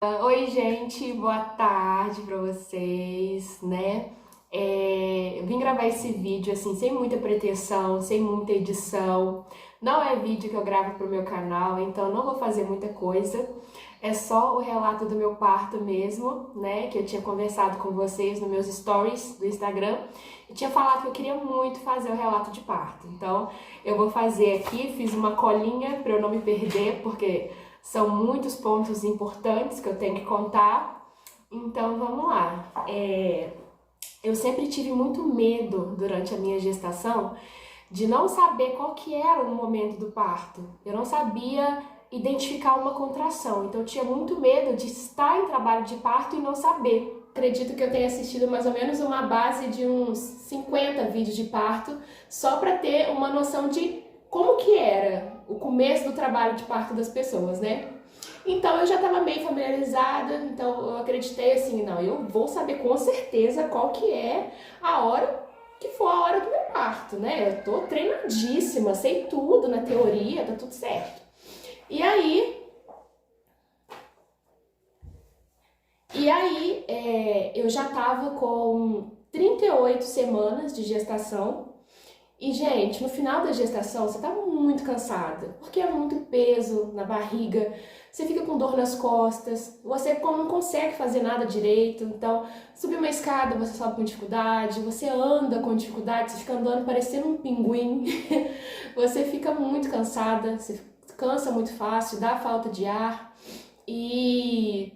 Oi, gente, boa tarde pra vocês, né? Eu vim gravar esse vídeo assim, sem muita pretensão, sem muita edição. Não é vídeo que eu gravo pro meu canal, então não vou fazer muita coisa. É só o relato do meu parto mesmo, né? Que eu tinha conversado com vocês nos meus stories do Instagram. E tinha falado que eu queria muito fazer o relato de parto. Então, eu vou fazer aqui, fiz uma colinha pra eu não me perder, porque são muitos pontos importantes que eu tenho que contar, então vamos lá. Eu sempre tive muito medo durante a minha gestação de não saber qual que era o momento do parto. Eu não sabia identificar uma contração, então eu tinha muito medo de estar em trabalho de parto e não saber. Acredito que eu tenha assistido mais ou menos uma base de uns 50 vídeos de parto, só para ter uma noção de como que era o começo do trabalho de parto das pessoas, né? Então eu já estava meio familiarizada, então eu acreditei assim, não, eu vou saber com certeza qual que é a hora que for a hora do meu parto, né? Eu tô treinadíssima, sei tudo na teoria, tá tudo certo. E aí, eu já tava com 38 semanas de gestação. E, gente, no final da gestação você tá muito cansada, porque é muito peso na barriga, você fica com dor nas costas, você não consegue fazer nada direito, então subir uma escada você sobe com dificuldade, você anda com dificuldade, você fica andando parecendo um pinguim, você fica muito cansada, você cansa muito fácil, dá falta de ar e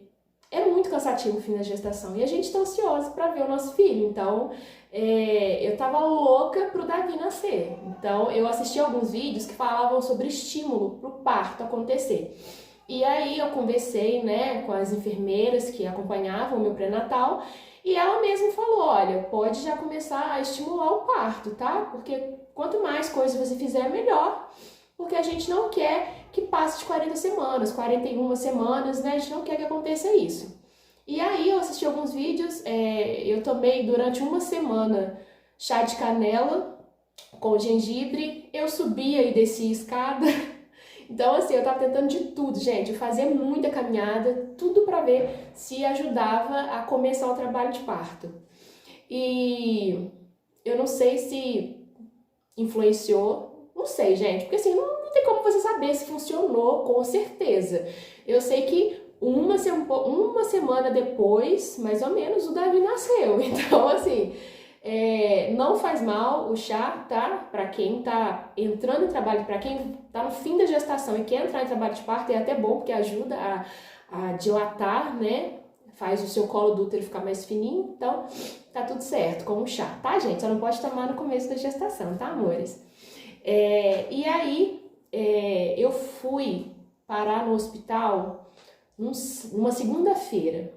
é muito cansativo o fim da gestação. E a gente tá ansiosa para ver o nosso filho. Então, eu tava louca pro Davi nascer. Então, eu assisti alguns vídeos que falavam sobre estímulo pro parto acontecer. E aí eu conversei, né, com as enfermeiras que acompanhavam o meu pré-natal e ela mesma falou, olha, pode já começar a estimular o parto, tá? Porque quanto mais coisas você fizer, melhor. Porque a gente não quer que passe de 40 semanas, 41 semanas, né? A gente não quer que aconteça isso. E aí eu assisti alguns vídeos, eu tomei durante uma semana chá de canela com gengibre, eu subia e descia escada. Então, assim, eu tava tentando de tudo, gente, fazer muita caminhada, tudo pra ver se ajudava a começar o trabalho de parto. E eu não sei se influenciou, não sei, gente, porque assim, não tem como você saber se funcionou com certeza. Eu sei que uma semana depois, mais ou menos, o Davi nasceu. Então, assim, não faz mal o chá, tá? Pra quem tá entrando em trabalho, pra quem tá no fim da gestação e quer entrar em trabalho de parto, é até bom, porque ajuda a dilatar, né? Faz o seu colo do útero ficar mais fininho, então tá tudo certo com o chá, tá, gente? Só não pode tomar no começo da gestação, tá, amores? E aí, eu fui parar no hospital numa segunda-feira,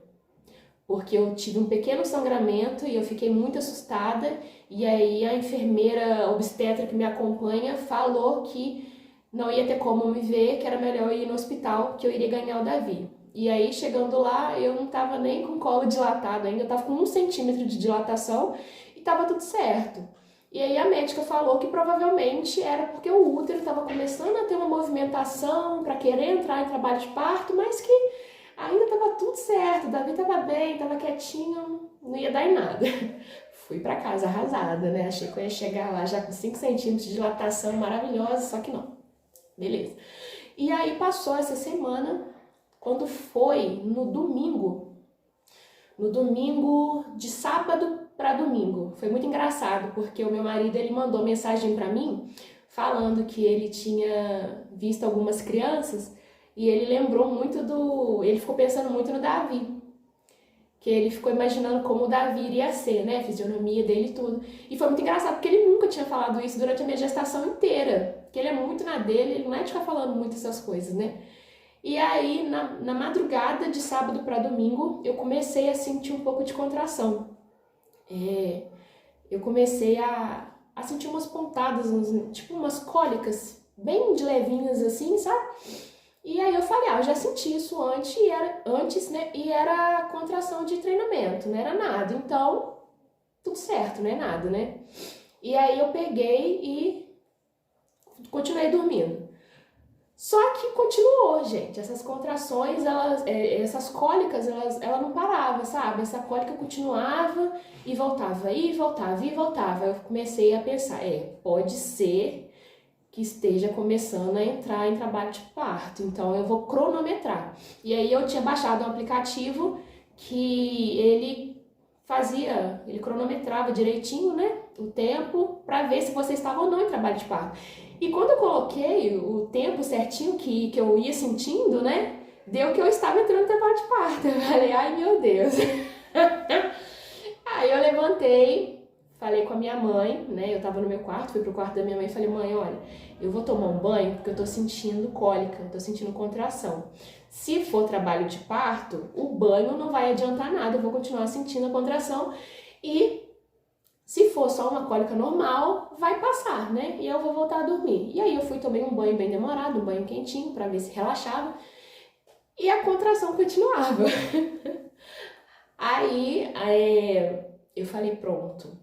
porque eu tive um pequeno sangramento e eu fiquei muito assustada. E aí, a enfermeira obstetra que me acompanha falou que não ia ter como me ver, que era melhor eu ir no hospital, que eu iria ganhar o Davi. E aí, chegando lá, eu não tava nem com colo dilatado ainda, eu tava com 1 centímetro de dilatação e tava tudo certo. E aí a médica falou que provavelmente era porque o útero estava começando a ter uma movimentação para querer entrar em trabalho de parto, mas que ainda estava tudo certo, o Davi estava bem, estava quietinho, não ia dar em nada. Fui para casa arrasada, né? Achei que eu ia chegar lá já com 5 centímetros de dilatação maravilhosa, só que não. Beleza. E aí passou essa semana, quando foi no domingo de sábado para domingo. Foi muito engraçado, porque o meu marido ele mandou mensagem para mim falando que ele tinha visto algumas crianças e ele lembrou muito ele ficou pensando muito no Davi, que ele ficou imaginando como o Davi iria ser, né, a fisionomia dele e tudo. E foi muito engraçado, porque ele nunca tinha falado isso durante a minha gestação inteira, porque ele é muito na dele, ele não é de ficar falando muito essas coisas, né. E aí, na madrugada de sábado para domingo, eu comecei a sentir um pouco de contração. Eu comecei a sentir umas pontadas, tipo umas cólicas, bem de levinhas assim, sabe? E aí eu falei, eu já senti isso antes, né? E era contração de treinamento, não era nada. Então, tudo certo, não é nada, né? E aí eu peguei e continuei dormindo. Só que continuou, gente. Essas contrações, essas cólicas, ela não parava, sabe? Essa cólica continuava e voltava, e voltava, e voltava. Eu comecei a pensar, pode ser que esteja começando a entrar em trabalho de parto, então eu vou cronometrar. E aí eu tinha baixado um aplicativo que ele cronometrava direitinho, né, o tempo para ver se você estava ou não em trabalho de parto. E quando eu coloquei o tempo certinho que eu ia sentindo, né, deu que eu estava entrando em trabalho de parto. Eu falei, ai meu Deus. Aí eu levantei, falei com a minha mãe, né? Eu tava no meu quarto, fui pro quarto da minha mãe e falei, mãe, olha, eu vou tomar um banho porque eu tô sentindo cólica, eu tô sentindo contração. Se for trabalho de parto, o banho não vai adiantar nada, eu vou continuar sentindo a contração e se for só uma cólica normal, vai passar, né? E eu vou voltar a dormir. E aí eu fui, tomei um banho bem demorado, um banho quentinho pra ver se relaxava e a contração continuava. Aí eu falei, pronto,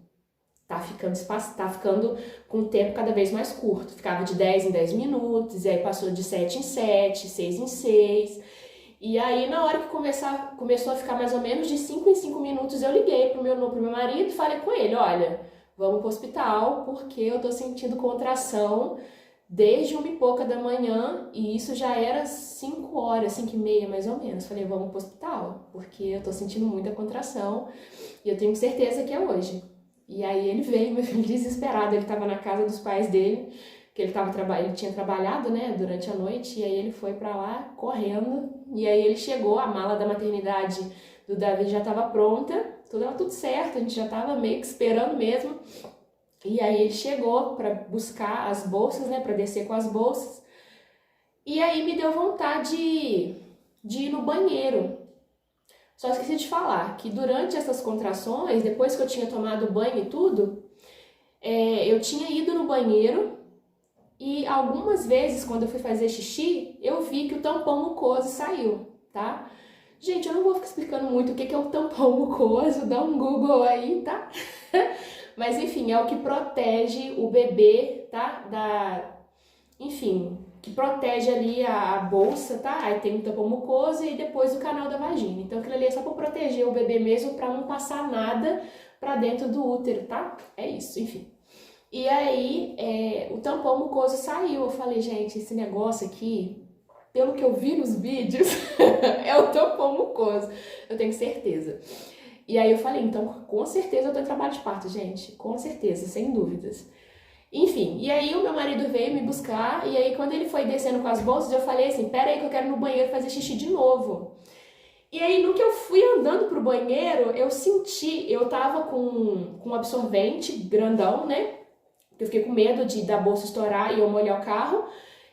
tá ficando com o tempo cada vez mais curto. Ficava de 10 em 10 minutos, e aí passou de 7 em 7, 6 em 6. E aí, na hora que começou a ficar mais ou menos de 5 em 5 minutos, eu liguei pro meu marido e falei com ele, olha, vamos pro hospital, porque eu tô sentindo contração desde 1h pouca da manhã, e isso já era 5 horas, 5h30 mais ou menos. Falei, vamos pro hospital, porque eu tô sentindo muita contração, e eu tenho certeza que é hoje. E aí ele veio, meu filho, desesperado, ele tava na casa dos pais dele, que ele tinha trabalhado, né, durante a noite, e aí ele foi pra lá correndo, e aí ele chegou, a mala da maternidade do Davi já tava pronta, tudo certo, a gente já tava meio que esperando mesmo, e aí ele chegou pra buscar as bolsas, né, pra descer com as bolsas, e aí me deu vontade de ir no banheiro. Só esqueci de falar que durante essas contrações, depois que eu tinha tomado banho e tudo, eu tinha ido no banheiro e algumas vezes, quando eu fui fazer xixi, eu vi que o tampão mucoso saiu, tá? Gente, eu não vou ficar explicando muito o que é o tampão mucoso, dá um Google aí, tá? Mas enfim, é o que protege o bebê, tá? Enfim, que protege ali a bolsa, tá? Aí tem o tampão mucoso e depois o canal da vagina. Então aquilo ali é só pra proteger o bebê mesmo, pra não passar nada pra dentro do útero, tá? É isso, enfim. E aí, o tampão mucoso saiu. Eu falei, gente, esse negócio aqui, pelo que eu vi nos vídeos, é o tampão mucoso. Eu tenho certeza. E aí eu falei, então, com certeza eu tô em trabalho de parto, gente. Com certeza, sem dúvidas. Enfim, e aí o meu marido veio me buscar, e aí quando ele foi descendo com as bolsas, eu falei assim, pera aí que eu quero ir no banheiro fazer xixi de novo. E aí no que eu fui andando pro banheiro, eu tava com um absorvente grandão, né? Eu fiquei com medo da bolsa estourar e eu molhar o carro.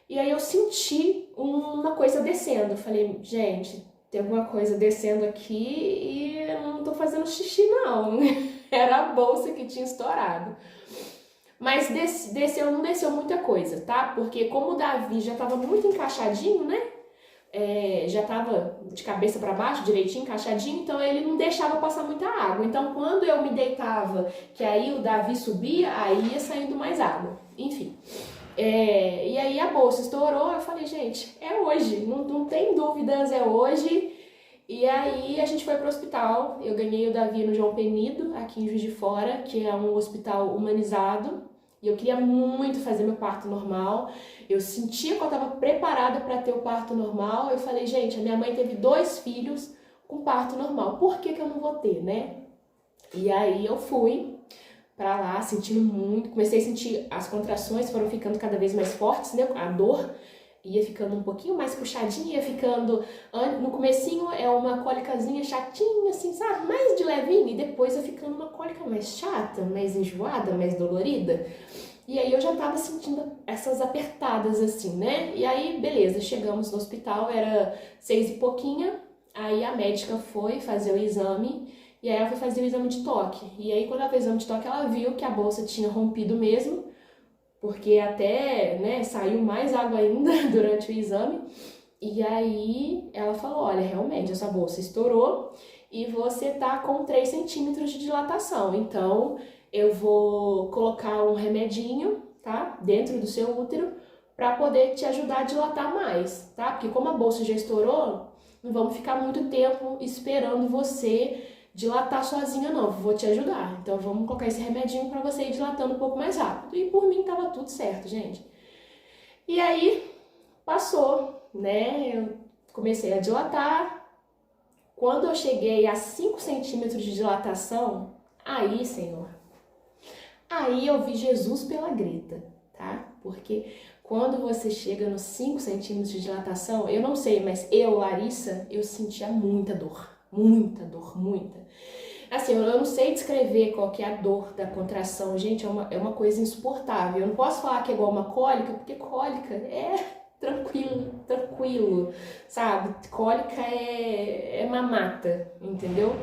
E aí eu senti uma coisa descendo. Eu falei, gente, tem alguma coisa descendo aqui e eu não tô fazendo xixi não. Era a bolsa que tinha estourado. Mas não desceu muita coisa, tá? Porque como o Davi já tava muito encaixadinho, né? Já tava de cabeça para baixo, direitinho, encaixadinho, então ele não deixava passar muita água. Então quando eu me deitava, que aí o Davi subia, aí ia saindo mais água. Enfim. E aí a bolsa estourou, eu falei, gente, é hoje, não tem dúvidas, é hoje. E aí a gente foi pro hospital, eu ganhei o Davi no João Penido, aqui em Juiz de Fora, que é um hospital humanizado. E eu queria muito fazer meu parto normal. Eu sentia que eu estava preparada para ter o parto normal. Eu falei, gente, a minha mãe teve 2 filhos com parto normal. Por que eu não vou ter, né? E aí eu fui pra lá, sentindo muito. Comecei a sentir as contrações, foram ficando cada vez mais fortes, né? A dor ia ficando um pouquinho mais puxadinha, ia ficando... No comecinho é uma cólicazinha chatinha, assim, sabe? Mais de levinho, e depois ia ficando uma cólica mais chata, mais enjoada, mais dolorida. E aí eu já tava sentindo essas apertadas, assim, né? E aí, beleza, chegamos no hospital, era 6 e pouquinha, aí a médica foi fazer o exame, e aí ela foi fazer o exame de toque. E aí quando ela fez o exame de toque, ela viu que a bolsa tinha rompido mesmo, porque até, né, saiu mais água ainda durante o exame. E aí ela falou, olha, realmente essa bolsa estourou e você tá com 3 centímetros de dilatação. Então eu vou colocar um remedinho, tá, dentro do seu útero para poder te ajudar a dilatar mais, tá? Porque como a bolsa já estourou, não vamos ficar muito tempo esperando você dilatar sozinha não, vou te ajudar. Então vamos colocar esse remedinho para você ir dilatando um pouco mais rápido. E por mim tava tudo certo, gente. E aí passou, né? Eu comecei a dilatar. Quando eu cheguei a 5 centímetros de dilatação, aí, Senhor, aí eu vi Jesus pela greta, tá? Porque quando você chega nos 5 centímetros de dilatação, eu não sei, mas eu, Larissa, eu sentia muita dor. Muita dor, muita. Assim, eu não sei descrever qual que é a dor da contração, gente, é uma coisa insuportável. Eu não posso falar que é igual uma cólica, porque cólica é tranquilo, tranquilo, sabe? Cólica é mamata, entendeu?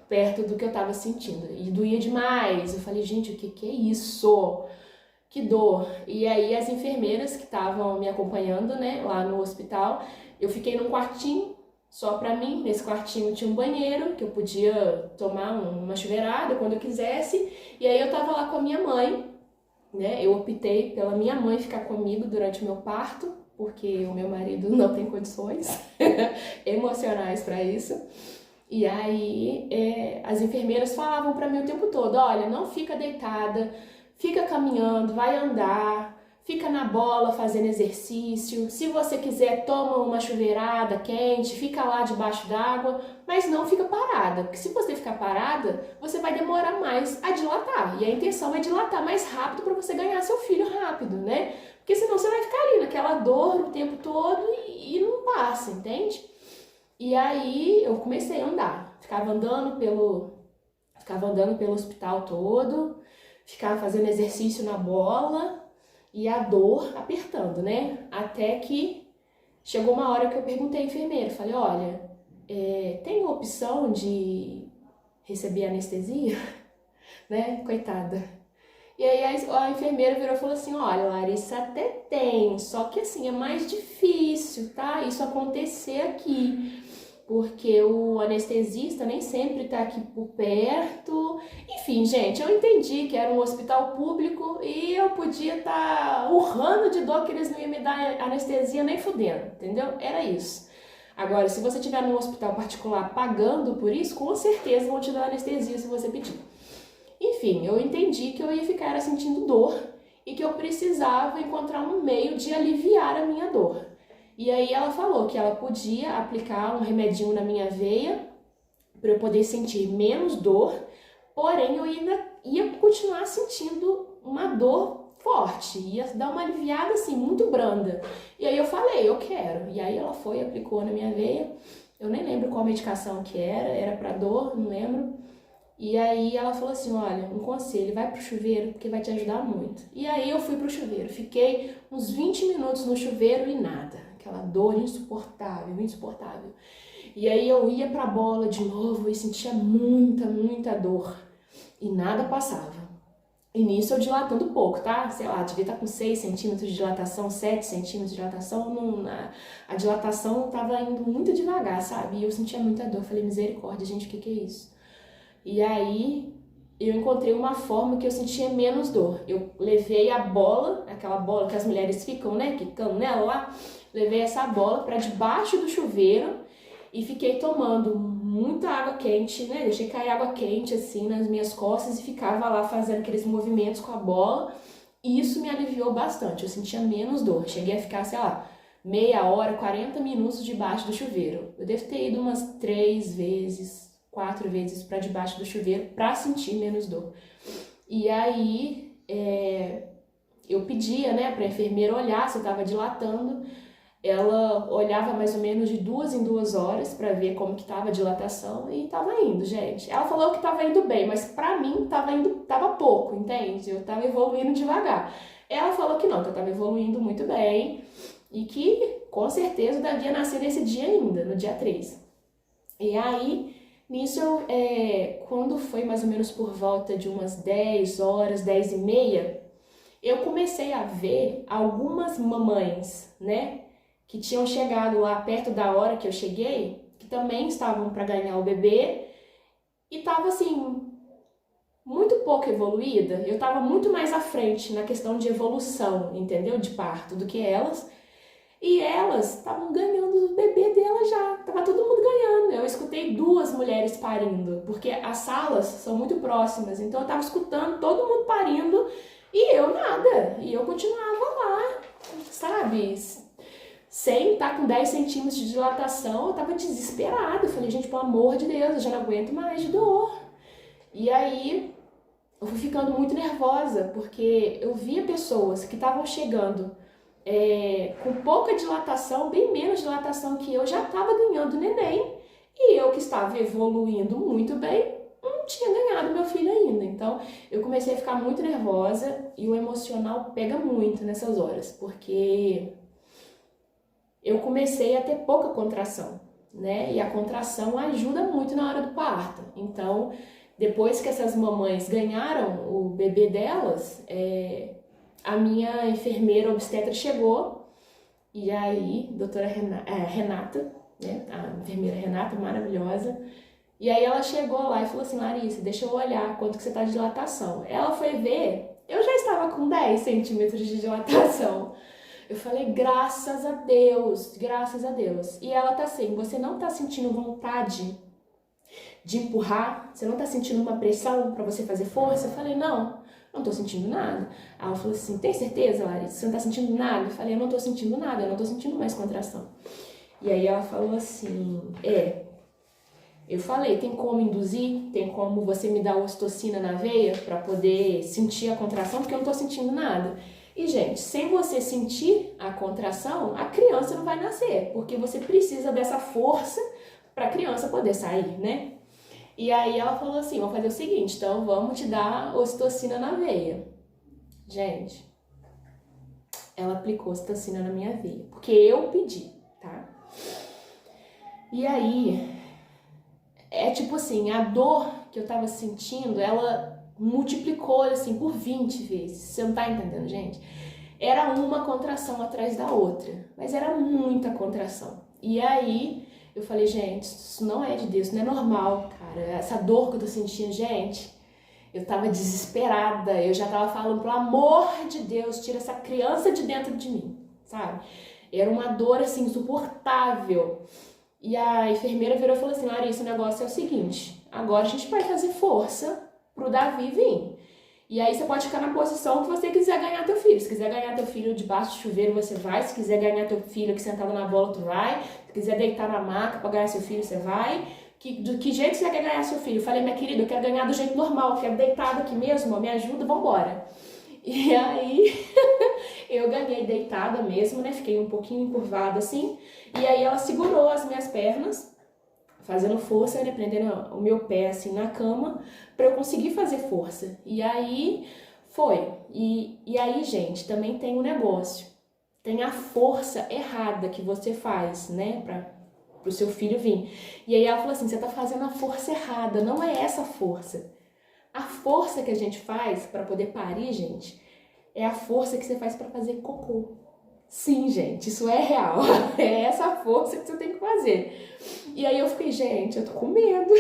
Perto do que eu tava sentindo. E doía demais. Eu falei, gente, o que é isso? Que dor. E aí as enfermeiras que estavam me acompanhando, né, lá no hospital, eu fiquei num quartinho só pra mim. Nesse quartinho tinha um banheiro que eu podia tomar uma chuveirada quando eu quisesse. E aí eu tava lá com a minha mãe, né? Eu optei pela minha mãe ficar comigo durante o meu parto, porque o meu marido não tem condições emocionais para isso. E aí as enfermeiras falavam para mim o tempo todo, olha, não fica deitada, fica caminhando, vai andar, fica na bola fazendo exercício, se você quiser toma uma chuveirada quente, fica lá debaixo d'água, mas não fica parada, porque se você ficar parada, você vai demorar mais a dilatar, e a intenção é dilatar mais rápido para você ganhar seu filho rápido, né? Porque senão você vai ficar ali naquela dor o tempo todo e não passa, entende? E aí eu comecei a andar, ficava andando pelo hospital todo, ficava fazendo exercício na bola e a dor apertando, né? Até que chegou uma hora que eu perguntei à enfermeira, falei, olha, tem opção de receber anestesia? Né? Coitada. E aí a enfermeira virou e falou assim, olha, Larissa, até tem, só que assim, é mais difícil, tá? Isso acontecer aqui. Porque o anestesista nem sempre tá aqui por perto. Enfim, gente, eu entendi que era um hospital público e eu podia estar urrando de dor que eles não iam me dar anestesia nem fudendo, entendeu? Era isso. Agora, se você estiver num hospital particular pagando por isso, com certeza vão te dar anestesia se você pedir. Enfim, eu entendi que eu ia ficar sentindo dor e que eu precisava encontrar um meio de aliviar a minha dor. E aí ela falou que ela podia aplicar um remedinho na minha veia para eu poder sentir menos dor, porém eu ainda ia continuar sentindo uma dor forte, ia dar uma aliviada assim, muito branda. E aí eu falei, eu quero. E aí ela foi e aplicou na minha veia, eu nem lembro qual medicação que era para dor, não lembro. E aí ela falou assim, olha, um conselho, vai pro chuveiro porque vai te ajudar muito. E aí eu fui pro chuveiro, fiquei uns 20 minutos no chuveiro e nada. Aquela dor insuportável, insuportável. E aí eu ia pra bola de novo e sentia muita, muita dor. E nada passava. E nisso eu dilatando pouco, tá? Sei lá, devia estar com 6 centímetros de dilatação, 7 centímetros de dilatação. A dilatação tava indo muito devagar, sabe? E eu sentia muita dor. Falei, misericórdia, gente, o que é isso? E aí eu encontrei uma forma que eu sentia menos dor. Eu levei a bola, aquela bola que as mulheres ficam, né, quicando nela lá, levei essa bola para debaixo do chuveiro e fiquei tomando muita água quente, né, deixei cair água quente assim nas minhas costas e ficava lá fazendo aqueles movimentos com a bola. E isso me aliviou bastante, eu sentia menos dor. Cheguei a ficar, sei lá, meia hora, 40 minutos debaixo do chuveiro. Eu devo ter ido umas 3 vezes, 4 vezes para debaixo do chuveiro para sentir menos dor. E aí eu pedia, né, para a enfermeira olhar se eu estava dilatando. Ela olhava mais ou menos de 2 em 2 horas para ver como que estava a dilatação e estava indo, gente. Ela falou que estava indo bem, mas para mim tava pouco, entende? Eu estava evoluindo devagar. Ela falou que não, que eu estava evoluindo muito bem e que com certeza eu devia nascer nesse dia ainda, no dia 3. E aí nisso, quando foi mais ou menos por volta de umas 10 horas, 10 e meia, eu comecei a ver algumas mamães, né, que tinham chegado lá perto da hora que eu cheguei, que também estavam para ganhar o bebê, e tava assim, muito pouco evoluída, eu tava muito mais à frente na questão de evolução, entendeu? De parto do que elas. E elas estavam ganhando o bebê dela já, tava todo mundo ganhando. Eu escutei duas mulheres parindo, porque as salas são muito próximas, então eu tava escutando todo mundo parindo e eu nada. E eu continuava lá, sabe? Sem estar com 10 centímetros de dilatação, eu tava desesperada. Eu falei, gente, pelo amor de Deus, eu já não aguento mais de dor. E aí eu fui ficando muito nervosa, porque eu via pessoas que estavam chegando com pouca dilatação, bem menos dilatação que eu, já estava ganhando neném, e eu que estava evoluindo muito bem, não tinha ganhado meu filho ainda. Então eu comecei a ficar muito nervosa e o emocional pega muito nessas horas, porque eu comecei a ter pouca contração, né? E a contração ajuda muito na hora do parto. Então, depois que essas mamães ganharam o bebê delas, a minha enfermeira obstetra chegou, e aí, doutora Renata, né? A enfermeira Renata, maravilhosa, e aí ela chegou lá e falou assim, Larissa, deixa eu olhar quanto que você tá de dilatação. Ela foi ver, eu já estava com 10 centímetros de dilatação. Eu falei, graças a Deus, graças a Deus. E ela tá assim, você não tá sentindo vontade de empurrar? Você não tá sentindo uma pressão pra você fazer força? Eu falei, não tô sentindo nada. Aí ela falou assim, tem certeza, Larissa? Você não tá sentindo nada? Eu falei, eu não tô sentindo nada, eu não tô sentindo mais contração. E aí ela falou assim, eu falei, tem como induzir? Tem como você me dar ocitocina na veia pra poder sentir a contração? Porque eu não tô sentindo nada. E, gente, sem você sentir a contração, a criança não vai nascer, porque você precisa dessa força para a criança poder sair, né? E aí ela falou assim, vamos fazer o seguinte, então vamos te dar ocitocina na veia. Gente, ela aplicou ocitocina na minha veia, porque eu pedi, tá? E aí, tipo assim, a dor que eu tava sentindo, ela multiplicou assim por 20 vezes. Você não tá entendendo, gente? Era uma contração atrás da outra, mas era muita contração. E aí eu falei, gente, isso não é de Deus, isso não é normal, cara. Essa dor que eu tô sentindo, gente, eu tava desesperada, eu já tava falando, pelo amor de Deus, tira essa criança de dentro de mim, sabe? Era uma dor assim insuportável. E a enfermeira virou e falou assim, Larissa, o negócio é o seguinte, agora a gente vai fazer força pro Davi vir. E aí você pode ficar na posição que você quiser ganhar teu filho. Se quiser ganhar teu filho debaixo do chuveiro, você vai. Se quiser ganhar teu filho aqui sentado na bola, tu vai. Se quiser deitar na maca pra ganhar seu filho, você vai. Do que jeito você quer ganhar seu filho? Eu falei, minha querida, eu quero ganhar do jeito normal, eu quero deitado aqui mesmo, me ajuda, vambora. E aí eu ganhei deitada mesmo, né? Fiquei um pouquinho encurvada assim. E aí ela segurou as minhas pernas, fazendo força, né, prendendo o meu pé assim na cama, para eu conseguir fazer força. E aí foi. E aí, gente, também tem um negócio. Tem a força errada que você faz, né, para o seu filho vir. E aí ela falou assim, você tá fazendo a força errada, não é essa força. A força que a gente faz para poder parir, gente, é a força que você faz para fazer cocô. Sim, gente, isso é real. É essa força que você tem que fazer. E aí eu fiquei, gente, eu tô com medo.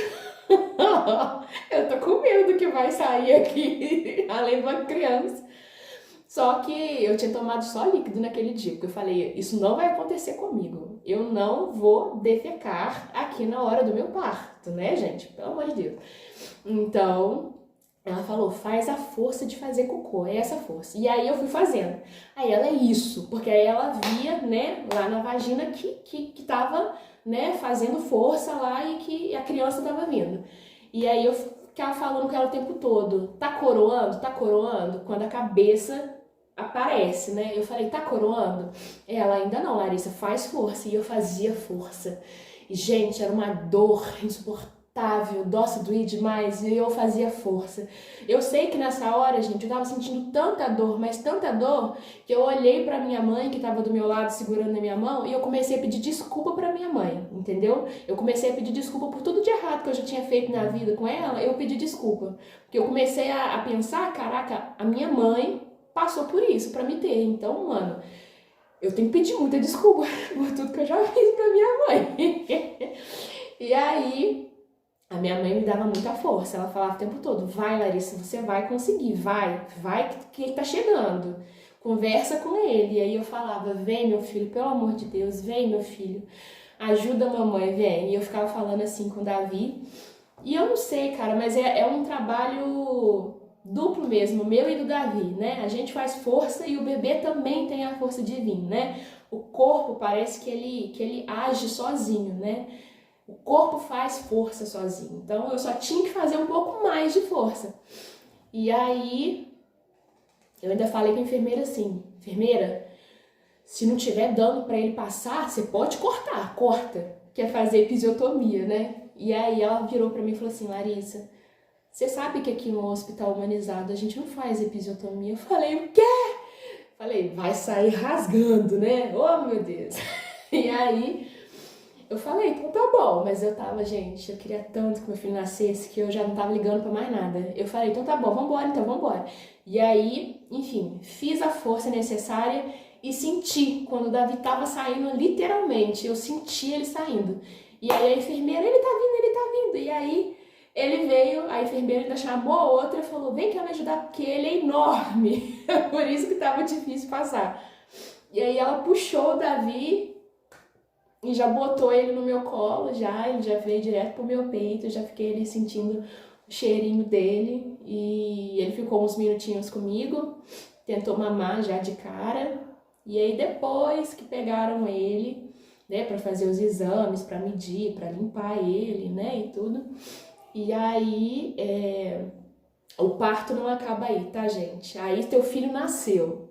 Eu tô com medo que vai sair aqui, além de uma criança. Só que eu tinha tomado só líquido naquele dia, porque eu falei, isso não vai acontecer comigo. Eu não vou defecar aqui na hora do meu parto, né, gente? Pelo amor de Deus. Então, ela falou, faz a força de fazer cocô, é essa força. E aí eu fui fazendo. Aí ela, é isso, porque aí ela via, né, lá na vagina que tava, né, fazendo força lá e que a criança tava vindo. E aí eu ficava falando com ela o tempo todo, tá coroando? Tá coroando? Quando a cabeça aparece, né? Eu falei, tá coroando? Ela, ainda não, Larissa, faz força. E eu fazia força. E, gente, era uma dor insuportável, nossa, doía demais, e eu fazia força. Eu sei que nessa hora, gente, eu tava sentindo tanta dor, mas tanta dor, que eu olhei pra minha mãe, que tava do meu lado segurando na minha mão, e eu comecei a pedir desculpa pra minha mãe, entendeu? Eu comecei a pedir desculpa por tudo de errado que eu já tinha feito na vida com ela, eu pedi desculpa. Porque eu comecei a pensar, caraca, a minha mãe passou por isso pra me ter, então, mano, eu tenho que pedir muita desculpa por tudo que eu já fiz pra minha mãe. E aí A minha mãe me dava muita força, ela falava o tempo todo, vai Larissa, você vai conseguir, vai que ele tá chegando, conversa com ele. E aí eu falava, vem meu filho, pelo amor de Deus, vem meu filho, ajuda a mamãe, vem. E eu ficava falando assim com o Davi, e eu não sei, cara, mas é um trabalho duplo mesmo, meu e do Davi, né? A gente faz força e o bebê também tem a força de vir, né? O corpo parece que ele age sozinho, né? O corpo faz força sozinho. Então eu só tinha que fazer um pouco mais de força. E aí eu ainda falei com a enfermeira assim, enfermeira, se não tiver dano para ele passar, você pode cortar, corta, que é fazer episiotomia, né? E aí ela virou para mim e falou assim, Larissa, você sabe que aqui no hospital humanizado a gente não faz episiotomia? Eu falei, o quê? Falei, vai sair rasgando, né? Oh, meu Deus. E aí eu falei, então tá bom, mas eu tava, gente, eu queria tanto que meu filho nascesse que eu já não tava ligando pra mais nada. Eu falei, então tá bom, vambora então, vambora. E aí, enfim, fiz a força necessária e senti quando o Davi tava saindo, literalmente, eu senti ele saindo. E aí a enfermeira, ele tá vindo. E aí ele veio, a enfermeira ainda chamou a outra e falou, vem cá me ajudar porque ele é enorme. Por isso que tava difícil passar. E aí ela puxou o Davi e já botou ele no meu colo, ele já veio direto pro meu peito, eu já fiquei ali sentindo o cheirinho dele e ele ficou uns minutinhos comigo, tentou mamar já de cara. E aí depois que pegaram ele, né, para fazer os exames, para medir, para limpar ele, né, e tudo. E aí o parto não acaba aí, tá, gente? Aí teu filho nasceu.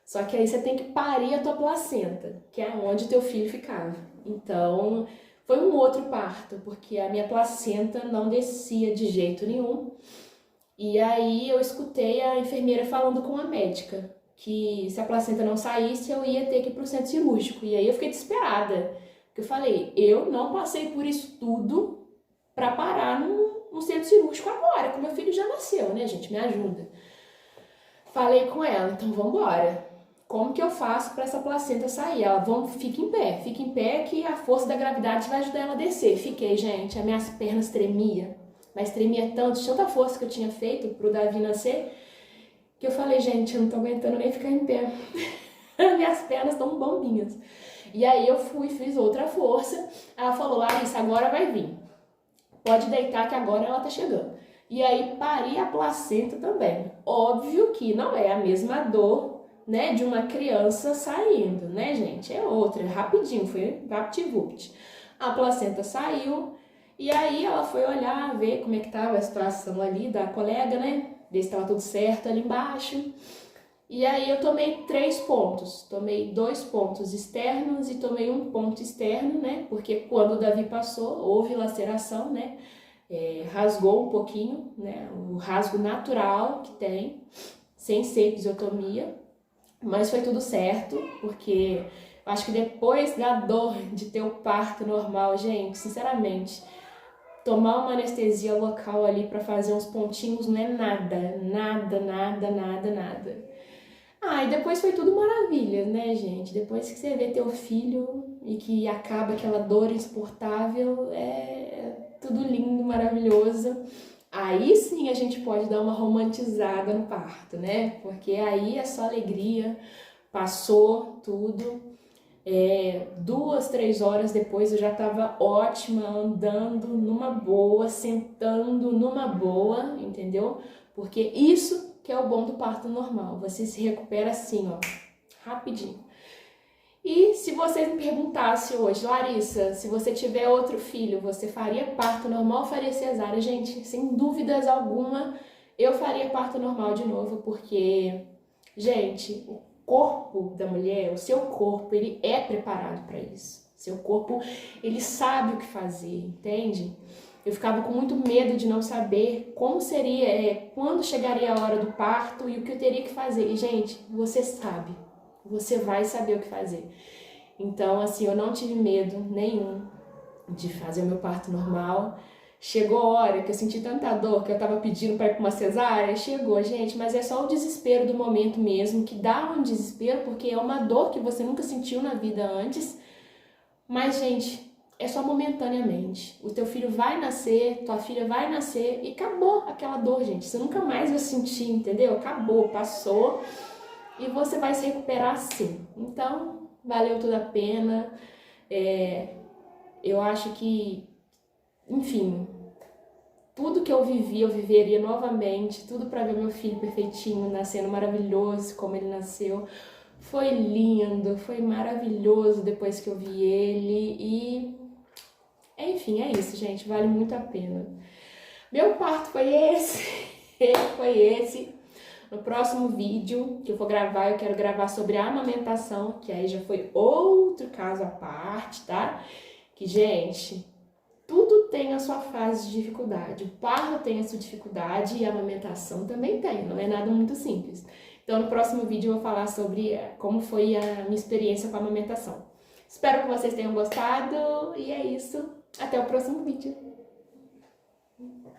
Só que aí você tem que parir a tua placenta, que é onde teu filho ficava. Então, foi um outro parto, porque a minha placenta não descia de jeito nenhum. E aí eu escutei a enfermeira falando com a médica, que se a placenta não saísse, eu ia ter que ir pro centro cirúrgico. E aí eu fiquei desesperada, porque eu falei, eu não passei por isso tudo pra parar no centro cirúrgico agora, que meu filho já nasceu, né, gente? Me ajuda. Falei com ela, então vambora. Como que eu faço para essa placenta sair? Ela, fica em pé que a força da gravidade vai ajudar ela a descer. Fiquei, gente, as minhas pernas tremiam, mas tremia tanto, tanta força que eu tinha feito pro Davi nascer, que eu falei, gente, eu não tô aguentando nem ficar em pé. Minhas pernas estão bombinhas. E aí eu fiz outra força, ela falou, Larissa, agora vai vir. Pode deitar que agora ela tá chegando. E aí pari a placenta também. Óbvio que não é a mesma dor, né, de uma criança saindo, né, gente? É outra, é rapidinho, foi vapt-vupt. A placenta saiu e aí ela foi olhar, ver como é que tava a situação ali da colega, né? Ver se tava tudo certo ali embaixo. E aí eu tomei 3 pontos. Tomei 2 pontos externos e tomei 1 ponto externo, né? Porque quando o Davi passou, houve laceração, né? Rasgou um pouquinho, né? O rasgo natural que tem, sem ser episiotomia. Mas foi tudo certo, porque eu acho que depois da dor de ter o parto normal, gente, sinceramente, tomar uma anestesia local ali pra fazer uns pontinhos não é nada, nada. Ah, e depois foi tudo maravilha, né, gente? Depois que você vê teu filho e que acaba aquela dor insuportável, é tudo lindo, maravilhoso. Aí sim a gente pode dar uma romantizada no parto, né? Porque aí é só alegria, passou tudo. 2, 3 horas depois eu já tava ótima, andando numa boa, sentando numa boa, entendeu? Porque isso que é o bom do parto normal, você se recupera assim, ó, rapidinho. E se você me perguntasse hoje, Larissa, se você tiver outro filho, você faria parto normal ou faria cesárea? Gente, sem dúvidas alguma, eu faria parto normal de novo, porque, gente, o corpo da mulher, o seu corpo, ele é preparado para isso. Seu corpo, ele sabe o que fazer, entende? Eu ficava com muito medo de não saber como seria, quando chegaria a hora do parto e o que eu teria que fazer. E, gente, você sabe. Você vai saber o que fazer. Então, assim, eu não tive medo nenhum de fazer o meu parto normal. Chegou a hora que eu senti tanta dor que eu tava pedindo para ir pra uma cesárea. Chegou, gente, mas é só o desespero do momento mesmo, que dá um desespero, porque é uma dor que você nunca sentiu na vida antes. Mas, gente, é só momentaneamente. O teu filho vai nascer, tua filha vai nascer e acabou aquela dor, gente. Você nunca mais vai sentir, entendeu? Acabou, passou e você vai se recuperar sim. Então, valeu toda a pena. Eu acho que, enfim, tudo que eu vivi, eu viveria novamente, tudo para ver meu filho perfeitinho, nascendo maravilhoso como ele nasceu. Foi lindo, foi maravilhoso depois que eu vi ele e, enfim, é isso, gente, vale muito a pena. Meu parto foi esse, foi esse. No próximo vídeo que eu for gravar, eu quero gravar sobre a amamentação, que aí já foi outro caso à parte, tá? Que, gente, tudo tem a sua fase de dificuldade. O parto tem a sua dificuldade e a amamentação também tem, não é nada muito simples. Então, no próximo vídeo eu vou falar sobre como foi a minha experiência com a amamentação. Espero que vocês tenham gostado e é isso. Até o próximo vídeo.